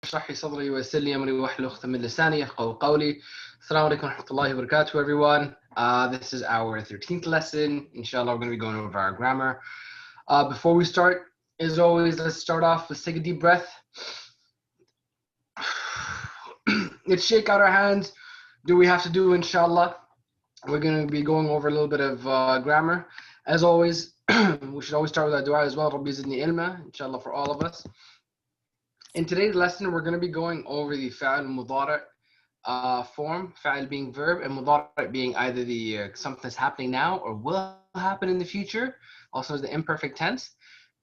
اشرح لي صدري ويسر لي امري واحلل عقدة من لساني يفقهوا قولي. Assalamu alaikum wa rahmatullahi wa barakatuh, everyone. This is our 13th lesson. Inshallah, we're going to be going over our grammar. Before we start, as always, let's start off. Let's take a deep breath. Let's shake out our hands. Do we have to do, inshallah? We're going to be going over a little bit of grammar. As always, we should always start with our dua as well. Rabbi zidni ilma, inshallah, for all of us. In today's lesson, we're going to be going over the fa'al mudari' form, fa'al being verb, and mudari' being either the something that's happening now or will happen in the future, also as the imperfect tense.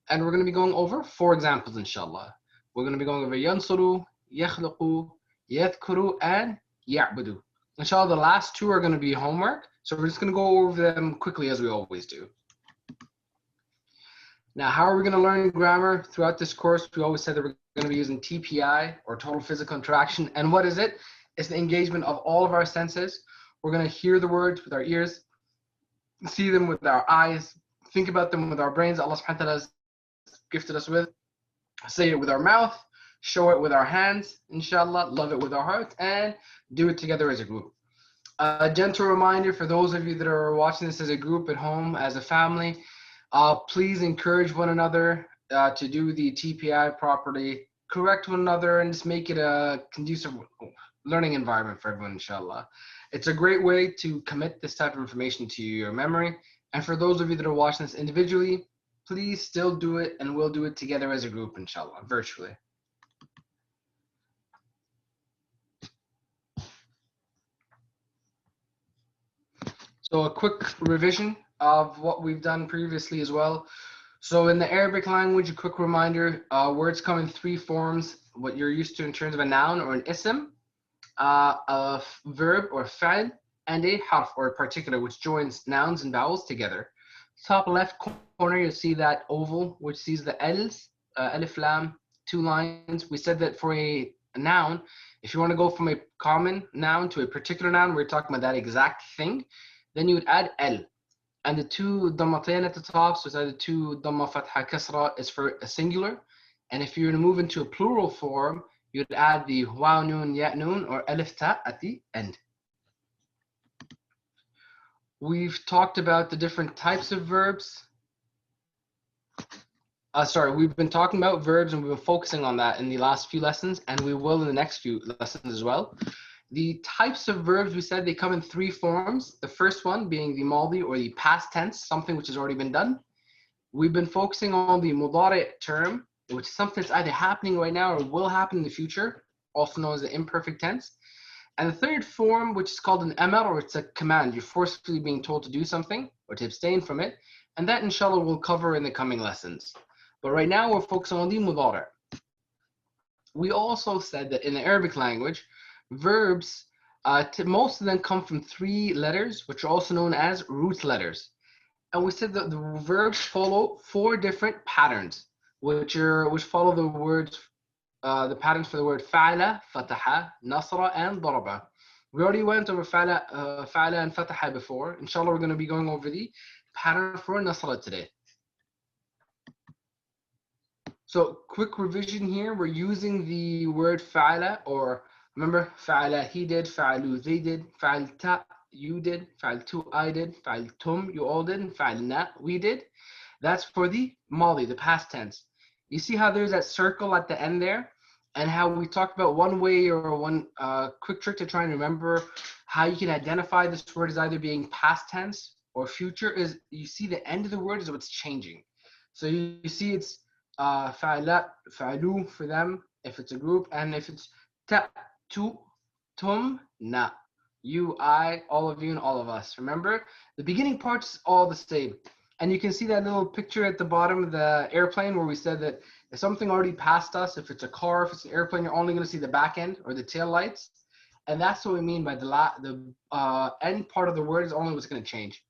And we're going to be going over 4 examples, inshallah. We're going to be going over yansuru, yakhluqu, yadhkuru, and ya'budu. Inshallah, the last 2 are going to be homework, so we're just going to go over them quickly as we always do. Now, how are we going to learn grammar throughout this course? We always said that we're going to be using TPI, or total physical interaction. And what is it? It's the engagement of all of our senses. We're going to hear the words with our ears, see them with our eyes, think about them with our brains. Allah subhanahu wa ta'ala has gifted us with. Say it with our mouth, show it with our hands, inshallah, love it with our hearts, and do it together as a group. A gentle reminder for those of you that are watching this as a group at home, as a family, please encourage one another to do the TPI properly, correct one another, and just make it a conducive learning environment for everyone, inshallah. It's a great way to commit this type of information to your memory. And for those of you that are watching this individually, please still do it, and we'll do it together as a group, inshallah, virtually. So a quick revision of what we've done previously as well. So in the Arabic language, a quick reminder, words come in 3 forms, what you're used to in terms of a noun or an ism, a verb or fa'il, and a harf or a particular, which joins nouns and vowels together. Top left corner, you'll see that oval, which sees the L's, alif, lam, 2 lines. We said that for a noun, if you want to go from a common noun to a particular noun, we're talking about that exact thing, then you would add L. And the 2 dhammatain at the top, so it's either 2 dhamma fatha kasra, is for a singular. And if you're to move into a plural form, you'd add the waw noon, ya noon, or alif ta at the end. We've talked about the different types of verbs. We've been talking about verbs, and we've been focusing on that in the last few lessons, and we will in the next few lessons as well. The types of verbs, we said they come in 3 forms. The first one being the maldi, or the past tense, something which has already been done. We've been focusing on the mudari' term, which is something that's either happening right now or will happen in the future, also known as the imperfect tense. And the third form, which is called an amar, or it's a command. You're forcefully being told to do something or to abstain from it. And that, inshallah, we'll cover in the coming lessons. But right now, we're focusing on the mudari'. We also said that in the Arabic language, verbs, most of them come from 3 letters, which are also known as root letters. And we said that the verbs follow 4 different patterns, which follow the words, the patterns for the word fa'ala, fataha, nasra, and daraba. We already went over fa'ala and fataha before. Inshallah, we're going to be going over the pattern for nasra today. So quick revision here, we're using the word fa'ala, or remember, fa'ala, he did, fa'alu, they did, fa'alta, you did, fa'altu, I did, fa'altum, you all did, and fa'alna, we did. That's for the madi, the past tense. You see how there's that circle at the end there? And how we talked about one way, or one quick trick to try and remember how you can identify this word as either being past tense or future, is you see the end of the word is what's changing. So you see it's fa'ala, fa'alu for them, if it's a group, and if it's ta, tu, tum, na. You, I, all of you, and all of us. Remember, the beginning part's all the same. And you can see that little picture at the bottom of the airplane where we said that if something already passed us, if it's a car, if it's an airplane, you're only going to see the back end or the tail lights. And that's what we mean by the end part of the word is only what's going to change.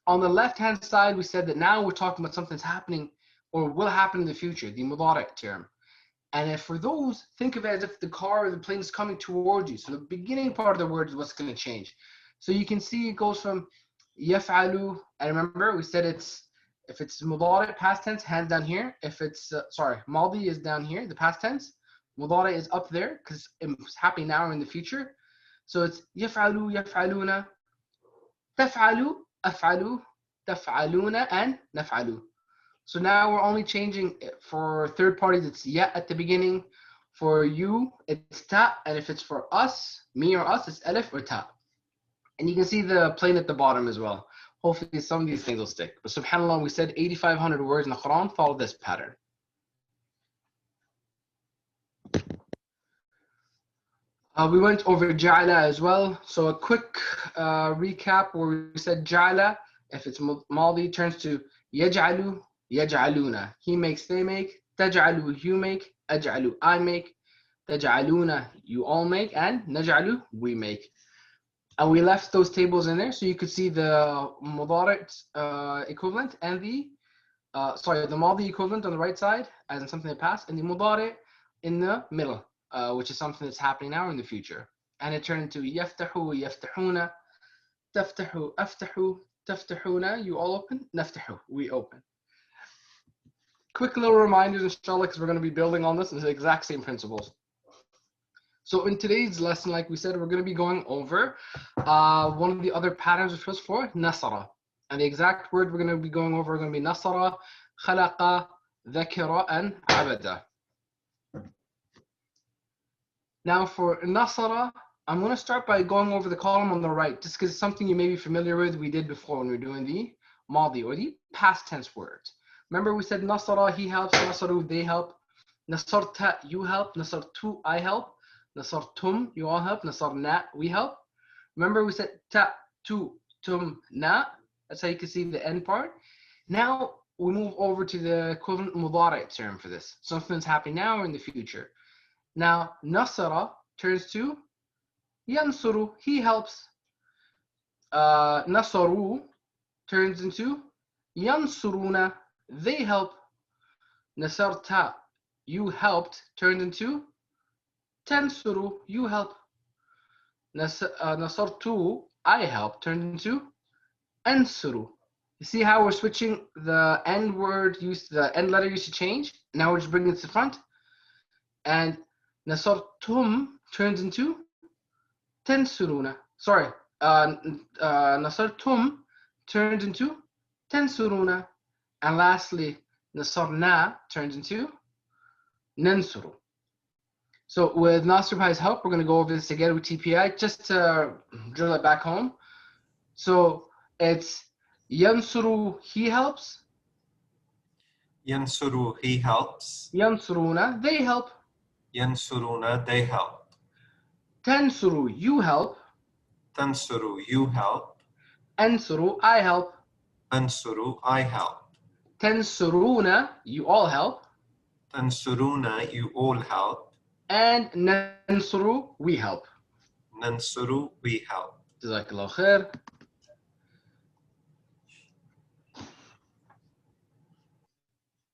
On the left-hand side, we said that now we're talking about something that's happening or will happen in the future, the mudari' term. And if for those, think of it as if the car or the plane is coming towards you. So the beginning part of the word is what's going to change. So you can see it goes from yaf'alu, and remember we said if it's mudari' past tense, hands down here. If it's maldi is down here, the past tense. Mudari is up there because it's happening now or in the future. So it's يفعلوا يفعلون تفعلوا أفعلوا تفعلون and نفعلوا. So now we're only changing it for third parties. It's ya at the beginning. For you, it's ta, and if it's for us, me or us, it's alif or ta. And you can see the plane at the bottom as well. Hopefully some of these things will stick. But subhanAllah, we said 8,500 words in the Quran follow this pattern. We went over ja'ala as well. So a quick recap where we said ja'ala, if it's maldi, turns to yaj'alu, yaj'aluna. He makes, they make. Taj'alu, you make. Aj'alu, I make. Taj'aluna, you all make. And naj'alu, we make. And we left those tables in there so you could see the mudari equivalent and the the maldi equivalent on the right side as in something that passed, and the mudari in the middle, which is something that's happening now or in the future. And it turned into yaftahu, yaftahuna, taftahu, aftahu, taftahuna, you all open, naftahu, we open. Quick little reminders, inshallah, because we're going to be building on this, and the exact same principles. So in today's lesson, like we said, we're going to be going over one of the other patterns, which was for nasara. And the exact word we're going to be going over are going to be nasara, khalaqa, dhakira, and abada. Now for nasara, I'm going to start by going over the column on the right, just because it's something you may be familiar with. We did before when we were doing the maldi, or the past tense words. Remember we said nasara, he helps, nasaru, they help. Nasarta, you help. Nasartu, I help. Nasartum, you all help. Nasarna, we help. Remember we said ta, tu, tum, na. That's how you can see the end part. Now we move over to the equivalent mudari term for this. Something that's happening now or in the future. Now nasara turns to yansuru, he helps. Nasaru turns into yansuruna, they help. Nasarta, you helped, turns into tansuru, you help. Nasartu, I help, turned into ansuru. You see how we're switching the end word used, the end letter used to change? Now we're just bringing it to the front. And nasartum turns into tansuruna. Sorry, nasartum turns into tansuruna. And lastly, nasarna turns into nansuru. So with Nasr Bhai's help, we're going to go over this together with TPI just to drill it back home. So it's yansuru, he helps. Yansuru, he helps. Yansuruna, they help. Yansuruna, they help. Tansuru, you help. Tansuru, you help. Ansuru, I help. Ansuru, I help. Tansuruna, you all help. Tansuruna, you all help. And nansuru, we help. Nansuru, we help. Jazakallah khair.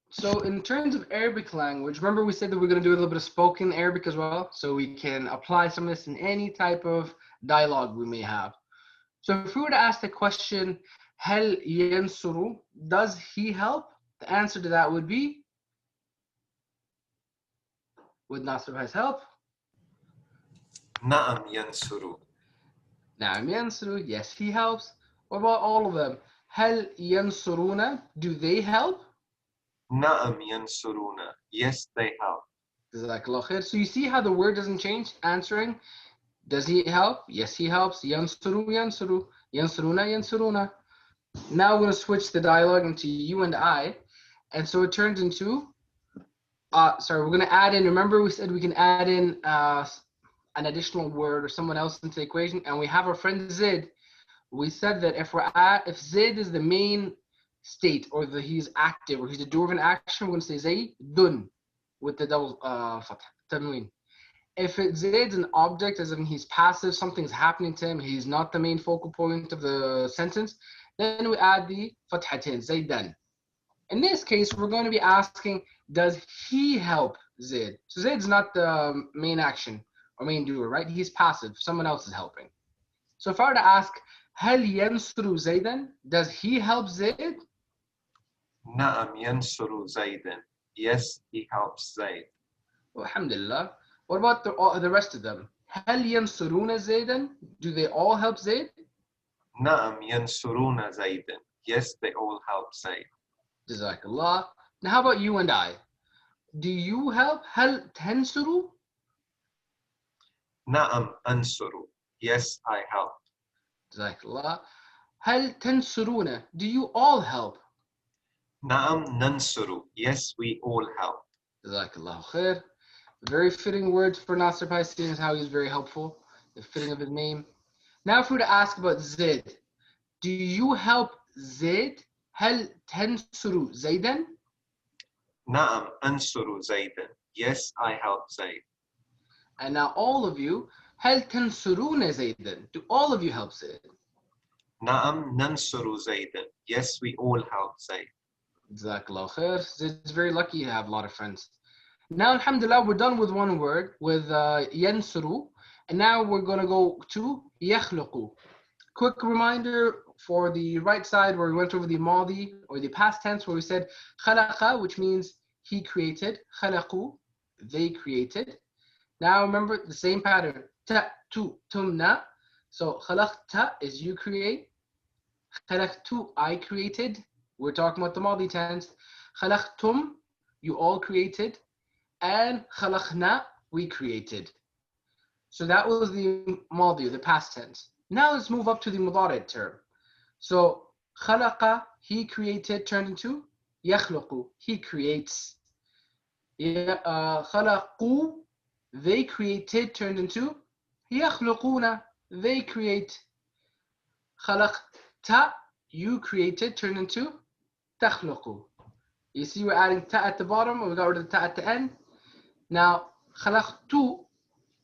So in terms of Arabic language, remember we said that we're going to do a little bit of spoken Arabic as well, so we can apply some of this in any type of dialogue we may have. So if we were to ask the question, Hal yansuru, does he help? The answer to that would be, with Nasr Bhai's help, Na'am yansuru. Na'am yansuru, yes, he helps. What about all of them? Hal yansuruna, do they help? Na'am yansuruna, yes, they help. Jazakallah khair. So you see how the word doesn't change? Answering, does he help? Yes, he helps. Yansuru, yansuru. Yansuruna, yansuruna. Now we're going to switch the dialogue into you and I. And so it turns into, we're going to add in, remember we said we can add in an additional word or someone else into the equation, and we have our friend Zid. We said that if Zid is the main state, or he's active, or he's the doer of an action, we're going to say Zaydun with the double tanween. If Zayd's an object, as in he's passive, something's happening to him, he's not the main focal point of the sentence, then we add the fathatin, Zaydan. In this case, we're going to be asking, does he help Zayd? So Zayd's not the main action or main doer, right? He's passive, someone else is helping. So if I were to ask, Hal yansuru Zaydan, does he help Zayd? Na'am yansuru Zaydan, yes, he helps Zayd. Alhamdulillah. What about the rest of them? هل ينصرون زيدا? Do they all help Zayd? نعم ينصرون زيدا. Yes, they all help Zaid. Jazakallah. Now how about you and I? Do you help? هل تنصروا? نعم أنصر. Yes, I help. Jazakallah. هل تنصرون? Do you all help? نعم ننصر. Yes, we all help. Jazakallah khair. Very fitting words for Nasir Pai, seeing as how he's very helpful. The fitting of his name. Now if we were to ask about Zayd, do you help Zayd? هل تنصروا زيدا? نعم أنصر زيدا. Yes, I help Zaid. And now all of you, هل تنصرون زيدا? Do all of you help Zayd? نعم ننصر زيدا. Yes, we all help Zaid. Jazakallah khair. Zayd's very lucky to have a lot of friends. Now, alhamdulillah, we're done with one word, with yansuru. And now we're going to go to yakhluqu. Quick reminder for the right side where we went over the madi, or the past tense, where we said khalaqa, which means he created. Khalaqu, they created. Now remember the same pattern. Ta, tu, tumna. So khalaqta is you create. Khalaqtu, I created. We're talking about the madi tense. Khalaqtum, you all created. And khalaqna, we created. So that was the madi, the past tense. Now let's move up to the mudari term. So khalaqa, he created, turned into yakhluqu, he creates. Khalaqu, they created, turned into yakhluquna, they create. Khalaqta, you created, turned into takhluqu. You see we're adding ta at the bottom, we got rid of the ta at the end. Now khalaqtu,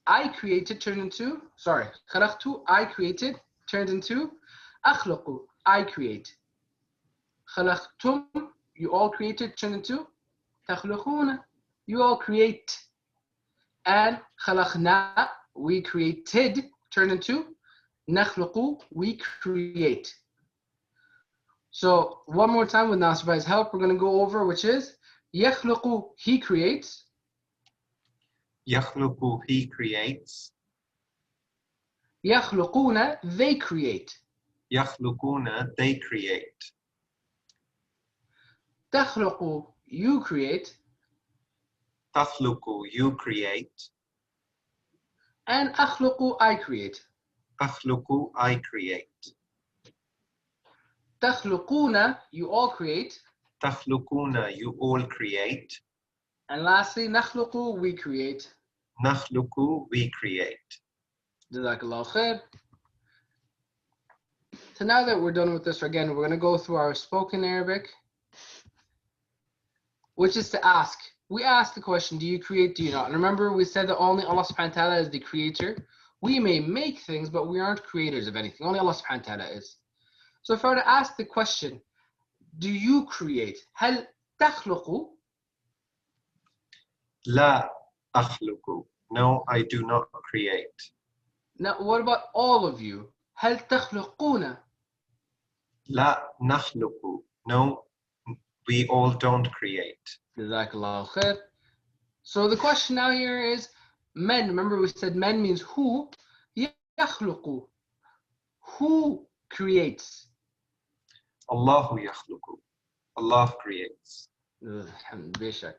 I created, turned into, khalaqtu, I created, turned into akhluqu, I create. Khalaqtum, you all created, turned into takhluquna, you all create. And khalaqna, we created, turned into nakhluqu, we create. So one more time with Nasir Bhai's help, we're going to go over, which is yakhluqu, he creates. يخلق, he creates. يخلقون, they create. يخلقون, they create. تخلق, you create. تخلق, you create. And أخلق, I create. أخلق, I create. تخلقون, you all create. تخلقون, you all create. And lastly, نخلق, we create. نخلق, we create. Jazakallah khair. So now that we're done with this, again, we're going to go through our spoken Arabic, which is to ask. We ask the question, do you create, do you not? And remember, we said that only Allah subhanahu wa ta'ala is the creator. We may make things, but we aren't creators of anything. Only Allah subhanahu wa ta'ala is. So if I were to ask the question, do you create? هل تخلق? لا أخلق. No, I do not create. Now, what about all of you? هل تخلقون? لا نخلق. No, we all don't create. Jazakallah khair. So the question now here is, men, remember we said men means who? يخلق. Who creates? الله يخلق. Allah creates. بشك.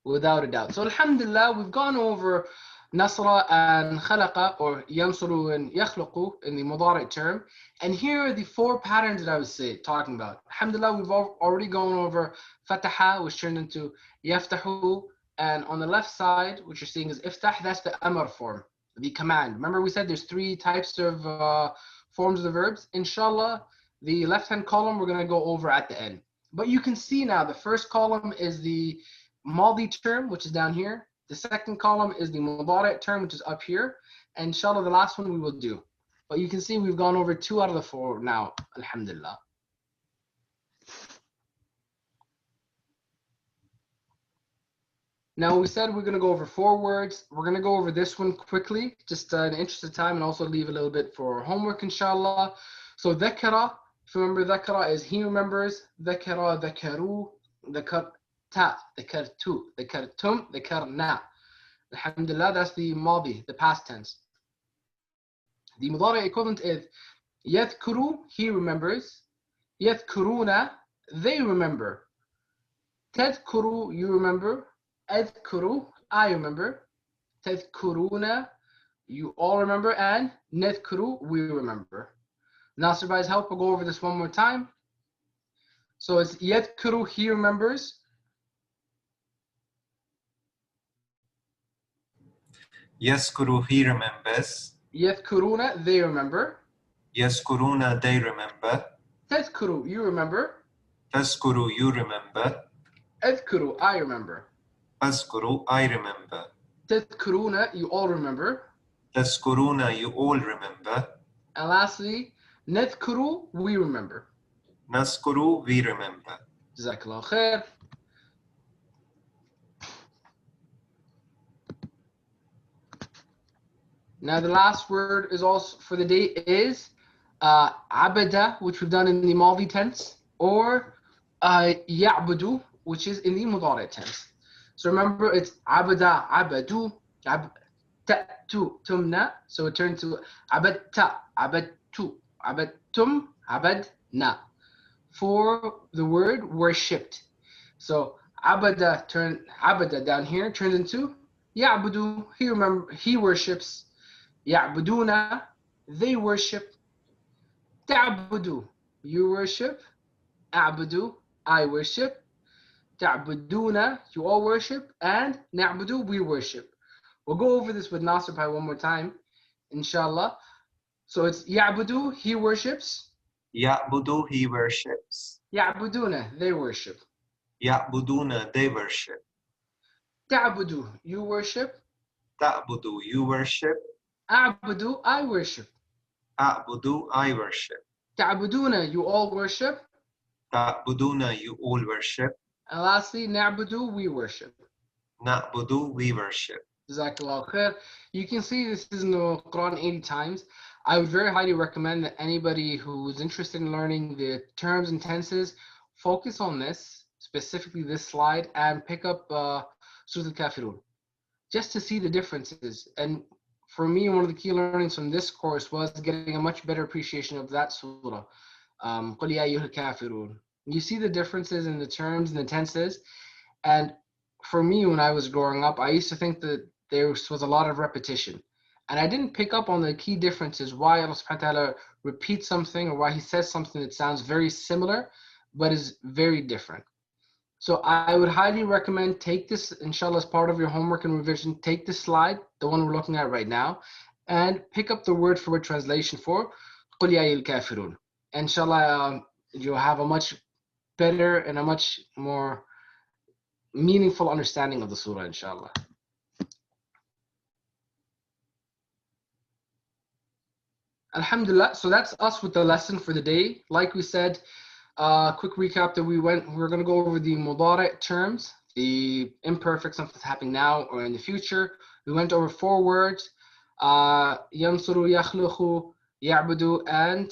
Without a doubt. So alhamdulillah, we've gone over nasra and khalaqa, or yansuru and yakhluqu in the mudari term. And here are the four patterns that I was talking about. Alhamdulillah, we've already gone over fataha, which turned into yaftahu. And on the left side, what you're seeing is iftah, that's the amr form, the command. Remember we said there's three types of forms of the verbs. Inshallah, the left-hand column we're going to go over at the end. But you can see now the first column is the Madi term, which is down here. The second column is the Mudari term, which is up here. And inshallah, the last one we will do. But you can see we've gone over 2 out of the 4 now, alhamdulillah. Now we said we're going to go over 4 words. We're going to go over this one quickly, just in the interest of time, and also leave a little bit for homework, inshallah. So dhakara, if you remember dhakara is he remembers, dhakara, dhakaru, dhakar, ذكرت, ذكرتم, ذكرنا. Alhamdulillah, that's the madi, the past tense. The mudari equivalent is يذكر, he remembers. يذكرون, they remember. تذكر, you remember. أذكر, I remember. تذكرون, you all remember. And نذكر, we remember. Nasir Bhai's help, we'll go over this one more time. So it's يذكر, he remembers. يذكر, he remembers. يذكرون, they remember. يذكرون, they remember. تذكر, you remember. تذكر, you remember. أذكر, I remember. أذكر, I remember. تذكرون, you all remember. تذكرون, you all remember. And lastly, نذكر, we remember. نذكر, we remember. جزاك الله خير. Now the last word is also for the day is abada, which we've done in the Madi tense, or ya'budu, which is in the Mudari tense. So remember, it's abada, abadu, ta'tu, tumna. So it turns to abadta, abadtu, abadtum, abadna. For the word worshipped. So abada down here turns into ya'budu, he worships. يعبدون, they worship. تعبدوا, you worship. أعبدوا, I worship. تعبدون, you all worship. And نعبدوا, we worship. We'll go over this with Nasir Bhai one more time, inshallah. So it's يعبدوا, he worships. يعبد, he worships. يعبدون, they worship. يعبدون, they worship. تعبدوا, you worship. تعبد, you worship. أعبدوا, I worship. أعبد, I worship. تعبدون, you all worship. تعبدون, you all worship. And lastly, نعبدوا, we worship. نعبد, we worship. Jazakallah khair. You can see this is in the Quran 80 times. I would very highly recommend that anybody who's interested in learning the terms and tenses focus on this, specifically this slide, and pick up Surah Al-Kafirun, just to see the differences. And for me, one of the key learnings from this course was getting a much better appreciation of that surah. قُلْ يَا أَيُّهَا الْكَافِرُونَ. You see the differences in the terms and the tenses. And for me, when I was growing up, I used to think that there was a lot of repetition. And I didn't pick up on the key differences, why Allah subhanahu wa ta'ala repeats something or why he says something that sounds very similar, but is very different. So I would highly recommend take this, inshallah, as part of your homework and revision. Take this slide, the one we're looking at right now, and pick up the word for word translation for قُلْ يَا أَيُّهَا الْكَافِرُونَ. Inshallah, you'll have a much better and a much more meaningful understanding of the surah, inshallah. Alhamdulillah, so that's us with the lesson for the day. Like we said, quick recap that we're going to go over the mudari terms, the imperfect, something that's happening now or in the future. We went over 4 words, yansuru, yakhluqu, ya'budu, and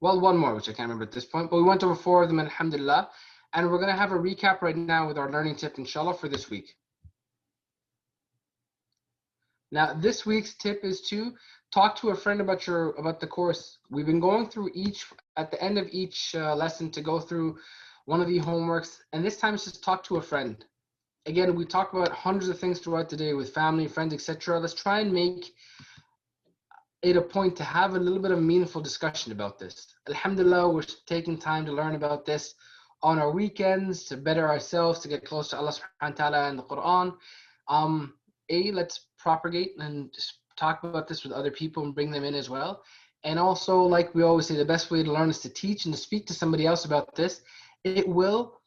one more, which I can't remember at this point, but we went over 4 of them, alhamdulillah. And we're going to have a recap right now with our learning tip, inshallah, for this week. Now, this week's tip is to talk to a friend about the course. We've been going through at the end of each lesson to go through one of the homeworks, and this time it's just talk to a friend. Again, we talk about hundreds of things throughout the day with family, friends, etc. Let's try and make it a point to have a little bit of a meaningful discussion about this. Alhamdulillah, we're taking time to learn about this on our weekends to better ourselves, to get close to Allah subhanahu wa ta'ala and the Quran. Let's propagate and just talk about this with other people and bring them in as well. And also, like we always say, the best way to learn is to teach and to speak to somebody else about this. It will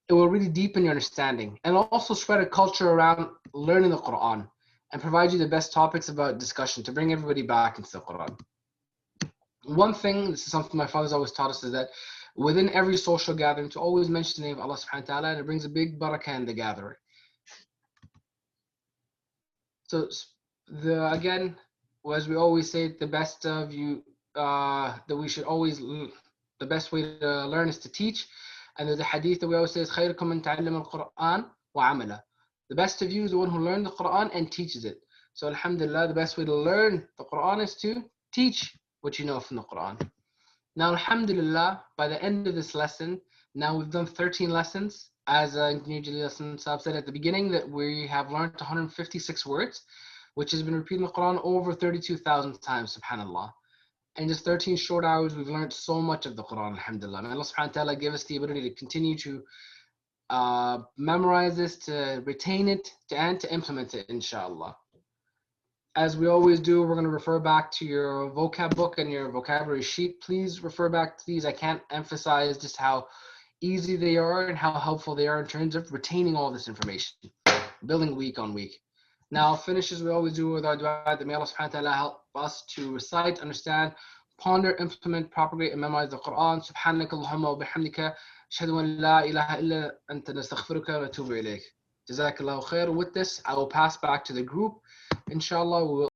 really deepen your understanding and also spread a culture around learning the Quran and provide you the best topics about discussion to bring everybody back into the Quran. One thing, this is something my father's always taught us, is that within every social gathering to always mention the name of Allah subhanahu wa ta'ala, and it brings a big barakah in the gathering. So again, as we always say, the best of you, that we should always, the best way to learn is to teach. And there's a hadith that we always say is خيركم من تعلم القرآن وعمله. The best of you is the one who learned the Quran and teaches it. So alhamdulillah, the best way to learn the Quran is to teach what you know from the Quran. Now alhamdulillah, by the end of this lesson, now we've done 13 lessons. As Engineer Jalil Saab said at the beginning, that we have learned 156 words, which has been repeated in the Quran over 32,000 times, subhanAllah. In just 13 short hours, we've learned so much of the Quran, alhamdulillah. May Allah subhanahu wa ta'ala give us the ability to continue to memorize this, to retain it, and to implement it, inshallah. As we always do, we're going to refer back to your vocab book and your vocabulary sheet. Please refer back to these. I can't emphasize just how easy they are and how helpful they are in terms of retaining all this information, building week on week. Now, finish as we always do with our dua, that may Allah subhanahu wa ta'ala help us to recite, understand, ponder, implement, propagate, and memorize the Quran. Subhanaka Allahumma wa bihamdika, ashhadu an la ilaha illa anta nastaghfiruka wa natubu ilayk. Jazakallahu khair. With this, I will pass back to the group. Inshallah, we will